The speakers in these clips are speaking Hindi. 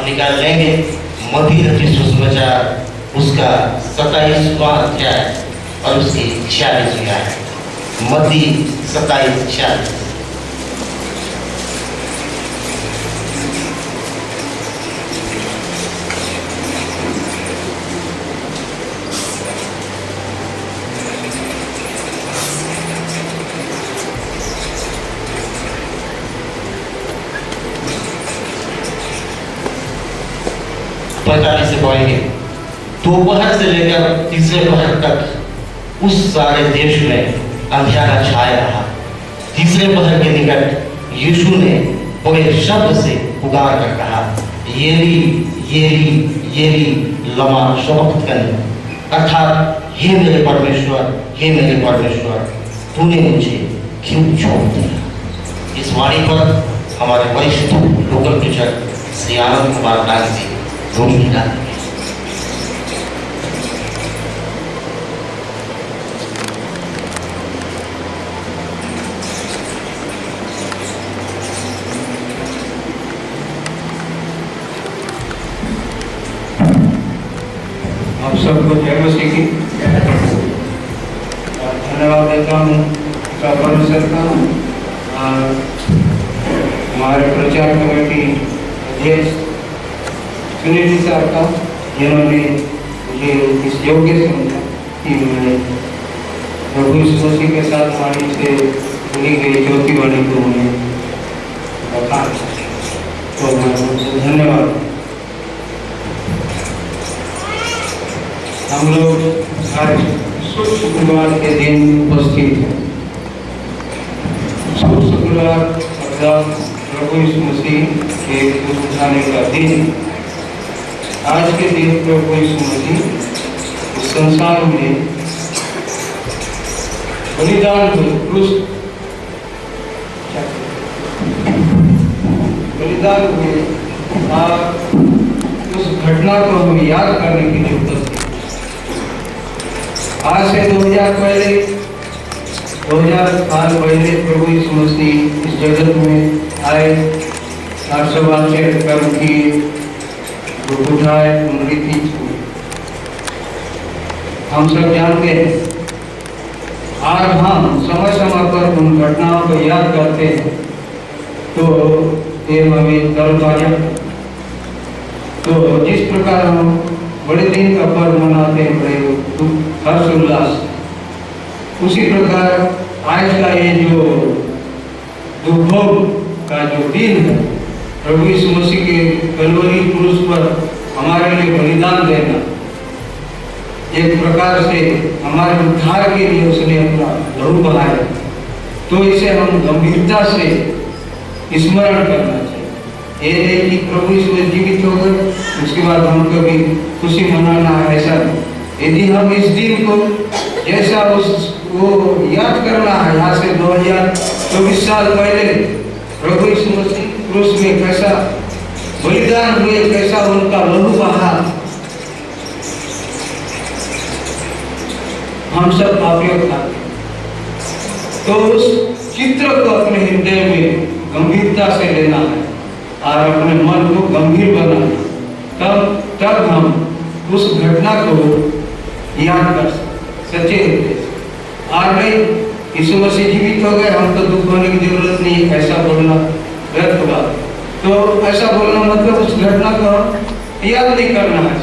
निकाल लेंगे मध्य रचि सुसमाचार उसका 27वां अध्याय और उसकी 46वीं आयत। मत्ती 27:46। से पढ़ेंगे। दोपहर से लेकर तीसरे पहर तक उस सारे देश में अंधेरा छाया रहा। तीसरे पहर के निकट यीशु ने बड़े शब्द से पुकार कर कहा, येरी येरी येरी लमा शबक्तनी, अर्थात हे मेरे परमेश्वर, हे मेरे परमेश्वर, तूने मुझे क्यों छोड़ दिया। इस वाणी पर हमारे वरिष्ठ लोकल टीचर श्री आनंद कुमार नाग जी रोगी डालेंगे। आप सबको जय मसीह की धन्यवाद देता हूँ परमेश्वर का। हमारे प्रचार कमेटी अध्यक्ष सुनील जी साहब का, जिन्होंने मुझे इस योग्य समझा कि मैं प्रभु यीशु मसीह के साथ वाणी से सुनी गई ज्योति वाणी को उन्हें बता, तो मैं धन्यवाद। हम लोग आज शुक्रवार के दिन उपस्थित हैं। शुक्रवार अर्थात प्रभु यीशु मसीह के उठाने का दिन। आज के दिन प्रभु यीशु मसीह इस संसार में बलिदान हुए, बलिदान हुए और उस घटना को हम याद करने के लिए उपस्थित। आज से 2000 साल पहले प्रभु यीशु मसीह इस जगत में आए, 800 कर्म किए, उठाए, मृत्यु छुई। हम सब जानते हैं। आज हम समय समय पर उन घटनाओं को याद करते हैं तो ये हमें तरोताजा। तो जिस प्रकार हम बड़े दिन का पर्व मनाते हैं बड़े हर्षोल्लास, उसी प्रकार आज का ये जो दुर्भोग का जो दिन है, प्रभु यीशु मसीह के कलवरी क्रूस पर हमारे लिए बलिदान देना, एक प्रकार से हमारे उद्धार के लिए उसने अपना लहू बहाया, तो इसे हम गंभीरता से स्मरण करना चाहिए। ये नहीं कि प्रभु यीशु जीवित हो गए उसके बाद हम कभी खुशी मनाना है, ऐसा नहीं। यदि हम इस दिन को जैसा वो याद करना है, यहाँ से 2024 साल पहले प्रभु यीशु मसीह क्रूस में कैसा बलिदान हुए, कैसा उनका लहू बहा, हम सब पापियों का, तो उस चित्र को अपने हृदय में गंभीरता से लेना है और अपने मन को गंभीर बनाना, तब हम उस घटना को याद कर सच्चे हृदय। और नहीं यीशु मसीह जीवित हो गए, हम तो दुख होने की जरूरत नहीं, ऐसा बोलना व्यर्थ बात। तो ऐसा बोलना मतलब उस घटना को याद नहीं करना है।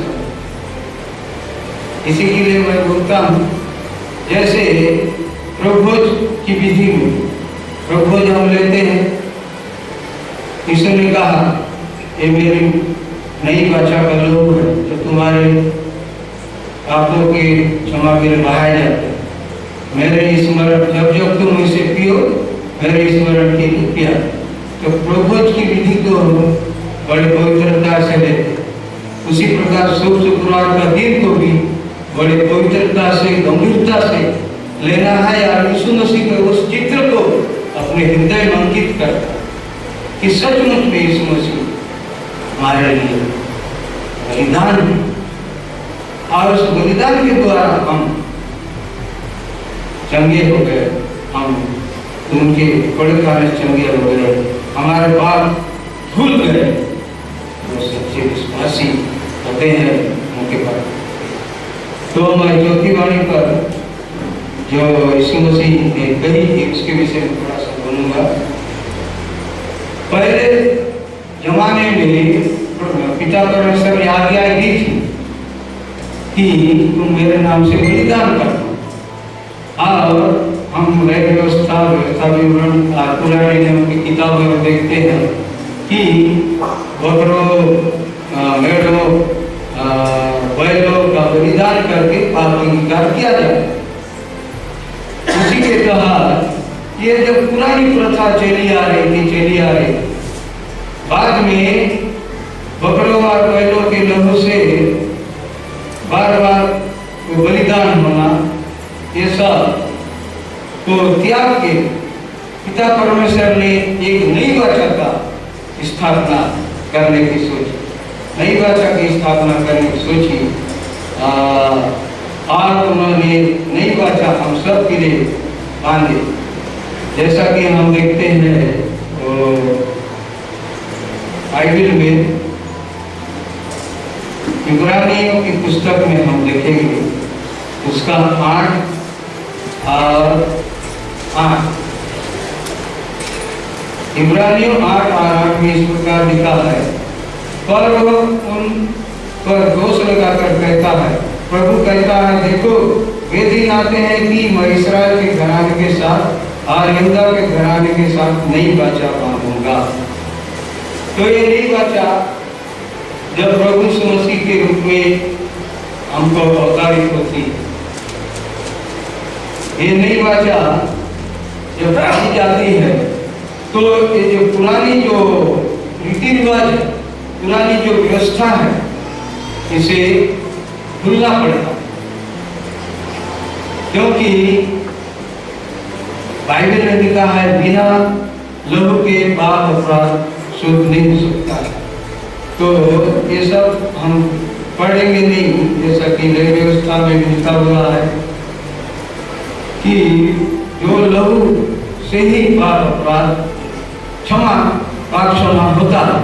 इसी के लिए मैं बोलता हूँ, जैसे प्रभोज की विधि में प्रभोज हम लेते हैं, यीशु ने कहा ये मेरी नई बाचा का लोग है जो तुम्हारे पापों के क्षमा के लिए बहाए जाते हैं। मेरे स्मरण जब जब तुम इसे पियो मेरे स्मरण के लिए पिया। तो प्रभोज की विधि को हम बड़े पवित्रता से लेते। उसी प्रकार शुक्रवार का दिन को भी बड़े पवित्रता से गंभीरता से लेना है और यीशु मसीह के उस चित्र को अपने हृदय में अंकित करता कि सचमुच में यीशु मसीह हमारे लिए बलिदान है और उस बलिदान के द्वारा हम चंगे हो गए, हम उनके बड़े कार्य चंगे हो गए, हमारे पाप धुल गए। वो सच्चे विश्वासी होते हैं उनके पर। तो मैं चौथी वाणी पर जो यीशु मसीह ने कही उसके विषय में थोड़ा सा बोलूंगा। पहले जमाने में पिता परमेश्वर ने आज्ञा दी थी कि तुम मेरे नाम से बलिदान करना। और हम नए व्यवस्था विवरण पुराने नियम की किताबों में देखते हैं कि बकरों मेढ़ों बैलों का बलिदान करके पाप अंगीकार किया जाए। उसी के तहत ये जब पुरानी प्रथा चली आ रही, बाद में बकरों और बैलों के लहू से बार बार बलिदान होना, ये सब को त्याग के पिता परमेश्वर ने एक नई वाचा का स्थापना करने की सोची, नई वाचा की स्थापना करने की सोची। और उन्होंने नई वाचा हम सब के लिए बांधी। जैसा कि हम देखते हैं बाइबल में इब्रानियों की पुस्तक में हम देखेंगे उसका 8 और 8, इब्रानियों 8 और 8 में इस प्रकार लिखा है, पर वो उन पर दोष लगाकर कहता है, प्रभु कहता है, देखो वे दिन आते हैं कि मैं इस्राएल के घराने के साथ और यहूदा के घराने के साथ नई वाचा बांधूंगा। तो ये नई वाचा जब प्रभु यीशु मसीह के रूप में हमको अवतारित होती, ये नई वाचा जब बांधी जाती है तो ये जो पुरानी जो रीति रिवाज है, पुरानी जो व्यवस्था है, इसे भूलना पड़ेगा। क्योंकि बाइबल में लिखा है बिना लहू के पाप अपराध शुद्ध नहीं हो सकता है। तो ये सब हम पढ़ेंगे नहीं, जैसा कि नई व्यवस्था में भी लिखा हुआ है कि जो लहू से ही पाप अपराध पाप क्षमा होता है।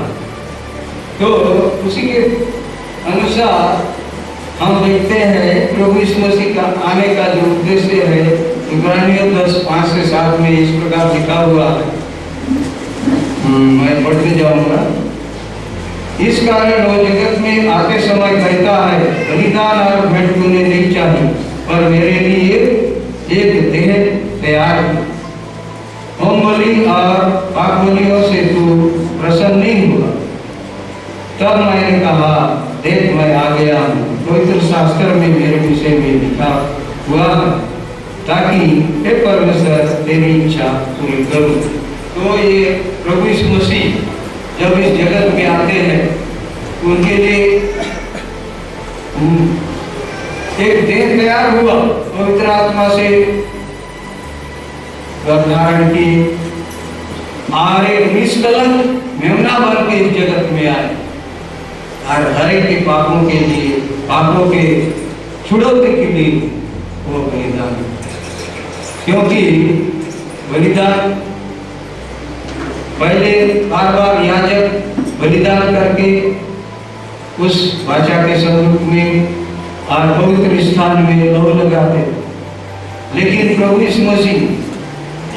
तो उसी के अनुसार हम देखते हैं प्रभु यीशु मसीह का आने का जो उद्देश्य है, इब्रानियों 10:5 से 7 में इस प्रकार लिखा हुआ है, मैं पढ़ते जाऊंगा। इस कारण वो जगत में आते समय कहता है, बलिदान और भेंट तूने नहीं चाहिए, पर मेरे लिए एक देह तैयार है। होम बलि और पाप बलियों से तू प्रसन्न नहीं हुआ। तब मैंने कहा, देख मैं आ गया हूँ, पवित्र शास्त्र में मेरे विषय में लिखा हुआ है, ताकि हे परमेश्वर तेरी इच्छा पूरी करूं। तो ये प्रभु यीशु मसीह जब इस जगत में आते हैं, उनके लिए एक देह तैयार हुआ, पवित्र आत्मा से धारण की, और एक निष्कलंक मेमना बन के इस जगत में आए और हर एक के पापों के लिए, पापों के छुड़ौती के लिए वो बलिदान। क्योंकि बलिदान पहले बार बार याजक बलिदान करके उस वाचा के स्वरूप में और पवित्र स्थान में लहू लगाते, लेकिन प्रभु यीशु मसीह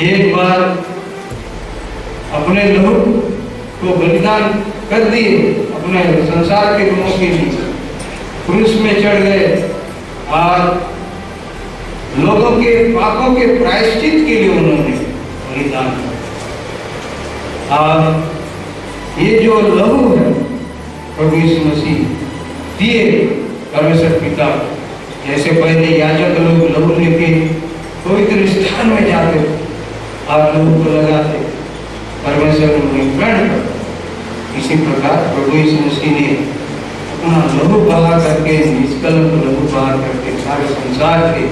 एक बार अपने लहू को बलिदान कर दिए, अपने संसार के गुनों के लिए क्रूस में चढ़ गए और लोगों के पापों के प्रायश्चित के लिए उन्होंने बलिदान किया। और ये जो लहू है प्रभु यीशु मसीह दिए परमेश्वर पिता, जैसे पहले याजक लोग लहू लेके पवित्र स्थान में जाते और लहू को लगाते, परमेश्वर उन्हें ग्रहण करते, इसी प्रकार प्रभु यीशु मसीह ने अपना लहू बहा करके, निष्कलंक लहू बहा करके सारे संसार के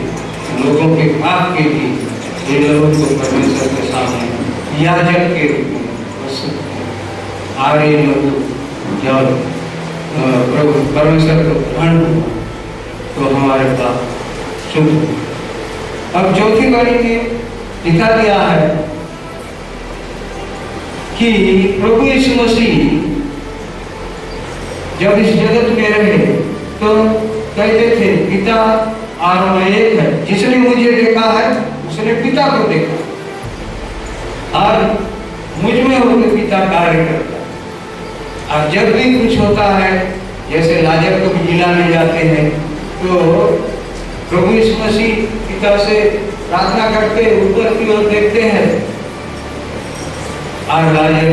लोगों के पाप के लिए ये लहू को परमेश्वर के सामने याजक के रूप में प्रस्तुत किया। और ये लहू जब प्रभु परमेश्वर को ग्रहण हुआ तो हमारे पाप शुद्ध हुआ। अब चौथी वाणी में लिखा गया है कि प्रभु यीशु मसीह जब इस जगत में रहे तो कहते थे पिता और मैं एक है, जिसने मुझे देखा है उसने पिता को देखा और मुझ में होकर पिता कार्य करता है। और जब भी कुछ होता है, जैसे लाजर को भी जिलाने जाते हैं, तो प्रभु यीशु मसीह पिता से प्रार्थना करके ऊपर की ओर देखते हैं और लाजर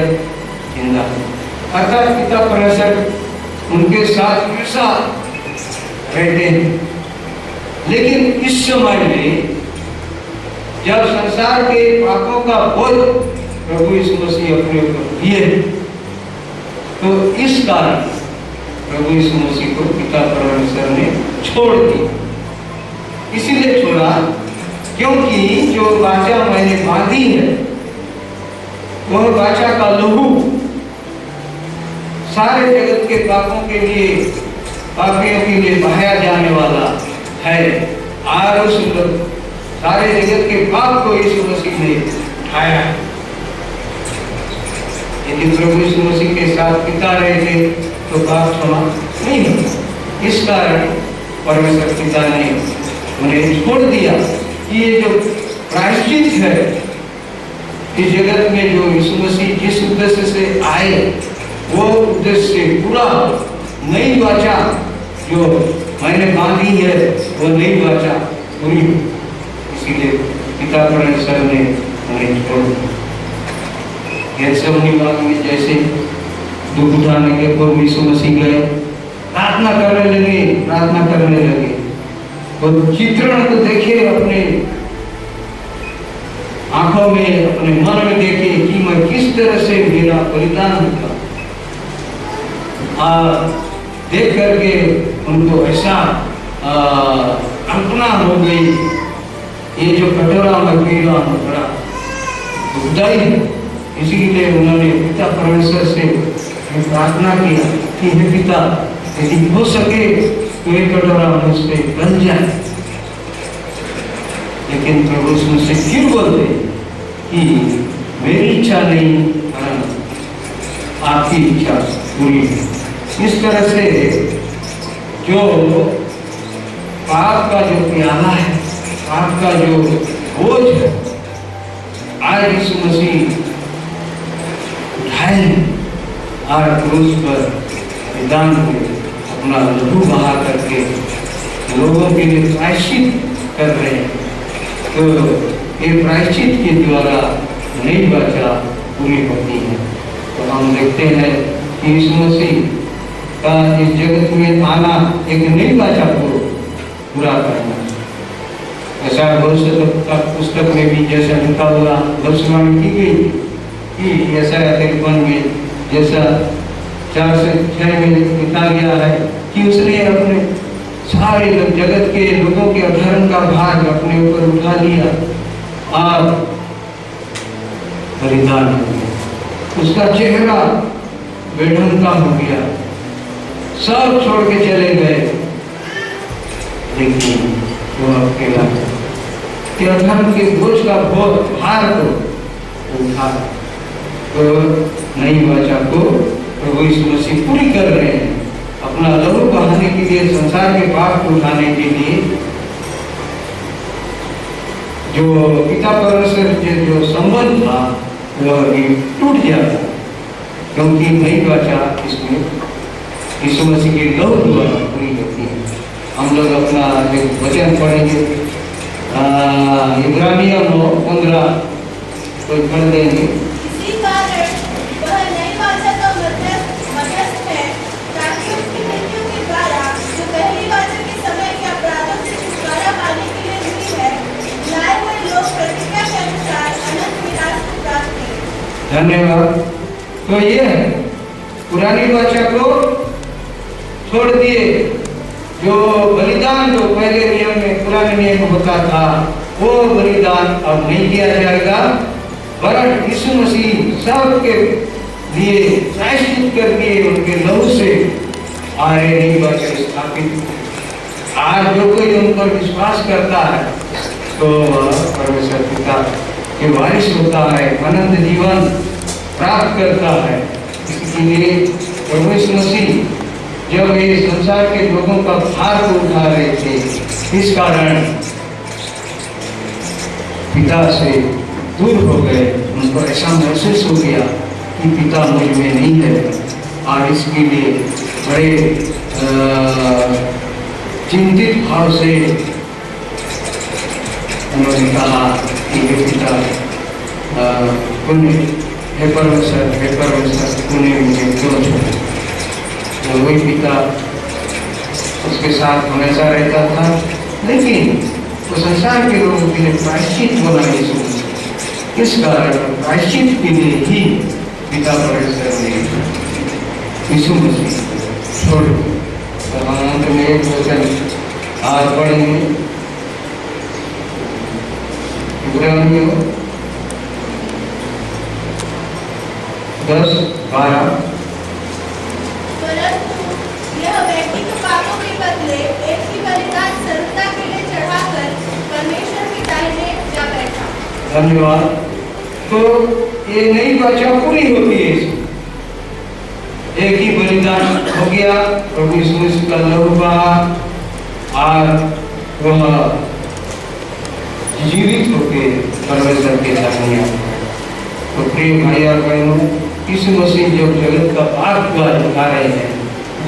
जिंदा। अर्थात पिता परमेश्वर उनके साथ हमेशा रहते हैं। लेकिन इस समय में जब संसार के पापों का बोझ प्रभु यीशु मसीह अपने ऊपर लिए, तो इस कारण प्रभु यीशु मसीह को पिता परमेश्वर ने छोड़ दिया। इसीलिए छोड़ा क्योंकि जो वाचा मैंने बांधी है वह वाचा का लहू सारे जगत के पापों के लिए, पापियों के लिए बहाया जाने वाला है। और उस सारे जगत के पाप को यीशु मसीह ने उठाया। यदि प्रभु यीशु मसीह के साथ पिता रहे थे तो पाप क्षमा नहीं होता। इस कारण परमेश्वर पिता ने उन्हें छोड़ दिया कि ये जो प्रायश्चित है इस जगत में, जो यीशु मसीह जिस उद्देश्य से आए वो उद्देश्य पूरा नई वाचा जो मैंने बांधी है वो नई वाचा पूरी। इसीलिए पिता परमेश्वर ने उन्हें छोड़ दिया। गेतसेमनी बाग में जैसे दुख उठाने के पूर्व यीशु मसीह गए, प्रार्थना करने लगे। तो चित्रण को देखे, अपने आंखों में, अपने मन में देखे कि मैं किस तरह से मेरा बलिदान होगा। देख करके उनको ऐसा कल्पना हो गई, ये जो कटोरा मैं पी रहा हूँ बड़ा दुखदाई है। इसीलिए उन्होंने पिता परमेश्वर से प्रार्थना किया कि हे पिता, यदि हो सके तो ये कटोरा मुझ पे बन जाए। लेकिन प्रभु उसमें से फिर बोलते कि मेरी इच्छा नहीं, आपकी इच्छा पूरी। इस तरह से जो पाप का जो प्याला है, पाप का जो बोझ है, आज यीशु मसीह उठाए और क्रूस पर मैदान में अपना लहू बहा करके लोगों के लिए प्रायश्चित कर रहे हैं। तो ये प्रायश्चित के द्वारा नई वाचा पूरी होती है। तो हम देखते हैं कि यीशु मसीह का इस जगत में आना एक नई वाचा को पूरा करना। ऐसा भविष्य पुस्तक में भी जैसा लिखा हुआ भविष्यवाणी की गई कि ऐसा 53 में जैसा 4 से 6 में लिखा गया है कि उसने अपने सारे जगत के लोगों के अधर्म का भार अपने ऊपर उठा लिया और बलिदान हो गया। उसका चेहरा बेढंग का हो गया, सब छोड़ के चले गए, लेकिन वो अकेला कि अधर्म के बोझ का भार को उठा। तो नई वाचा को प्रभु यीशु मसीह पूरी कर रहे हैं। अपना लहू बहाने के लिए, संसार के पाप को उठाने के लिए जो पिता परमेश्वर से जो संबंध था वह टूट जाता, क्योंकि नई वाचा इसमें यीशु मसीह के लहू द्वारा पूरी होती है। हम लोग अपना एक वचन पढ़ेंगे, इब्रानियों 9:15 तो पढ़ देंगे। धन्यवाद। तो ये पुरानी वाचा को छोड़ दिए, जो बलिदान जो पहले नियम में, पुराने नियम में होता था, वो बलिदान अब नहीं किया जाएगा, वरन यीशु मसीह सबके लिए प्रायश्चित कर दिए उनके लहू से आए नई वाचा स्थापित। आज जो कोई उन पर विश्वास करता है तो परमेश्वर पिता के वारिस होता है, अनंत जीवन प्राप्त करता है। इसलिए प्रभु यीशु मसीह जब ये संसार के लोगों का भार को उठा रहे थे, इस कारण पिता से दूर हो गए। उनको ऐसा महसूस हो गया कि पिता मुझ में नहीं है, और इसके लिए बड़े चिंतित भाव से उन्होंने कहा कि हे पिता, हे परमेश्वर, तूने मुझे क्यों छोड़ा। तो वही पिता उसके साथ हमेशा रहता था, लेकिन वो संसार के लोगों के लिए प्रायश्चित बोला यीशु। इस कारण प्रायश्चित के लिए ही पिता परमेश्वर ने यीशु मसीह छोड़। तो हम अंत में एक वचन आज पढ़ेंगे, इब्रानियों 10:12। परंतु यह व्यक्ति के पापों के बदले एक ही बलिदान सर्वदा के लिए चढ़ाकर परमेश्वर की दाहिने जा बैठा। धन्यवाद। तो ये नई वाचा पूरी होती है। एक ही बलिदान हो गया, प्रभु यीशु मसीह का लहू बहा और वह जीवित होके परमेश्वर के दाहिने आ गए। तो प्रिय भाई और बहनों, यीशु मसीह जब जगत का पाप हुआ दिखा रहे हैं,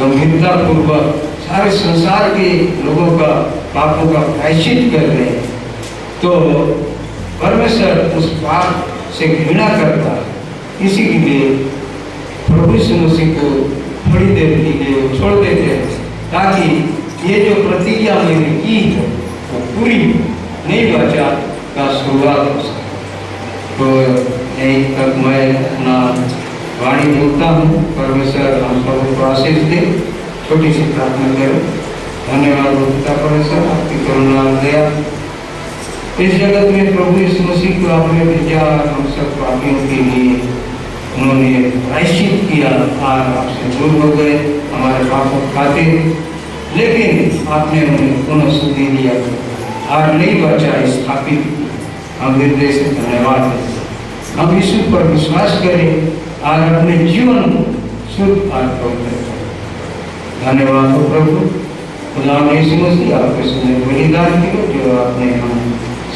गंभीरता पूर्वक सारे संसार के लोगों का पापों का प्रायश्चित कर रहे हैं, तो परमेश्वर उस पाप से घृणा करता। इसी के लिए प्रभु यीशु मसीह को थोड़ी देर के लिए छोड़ देते हैं, ताकि ये जो प्रतिज्ञा मैंने की है वो पूरी नई वाचा का शुरुआत हो सके। तो यही तक मैं अपना वाणी बोलता हूँ। परमेश्वर हम सबको आशीष दे। छोटी सी प्रार्थना करें। धन्यवाद पिता परमेश्वर, आपकी करुणा और दया। इस जगत में प्रभु यीशु मसीह को आपने भेजा, हम सब पापियों के लिए उन्होंने प्रायश्चित किया और आपसे दूर हो गए हमारे पापों खाते, लेकिन आपने उन्हें पुनः शुद्धि दिया और नई वाचा स्थापित की। हम हृदय से धन्यवाद दें। हम यीशु पर विश्वास करें और अपने जीवन को शुद्ध और पवित्र करें। धन्यवाद हो प्रभु। खुदा यीशु मसीह आपके सुंदर बलिदान के लिए जो आपने हम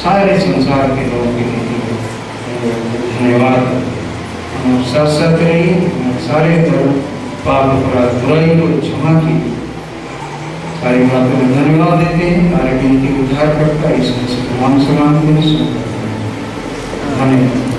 सारे संसार के लोगों के लिए दिए। धन्यवाद। हम साथ साथ रहिए, सारे पाप अपराध बुराई को क्षमा की सारी बातों में धन्यवाद देते हैं। हमारे विनती उद्धार करता है, इसमें से नाम से मांगते हैं। धन्यवाद।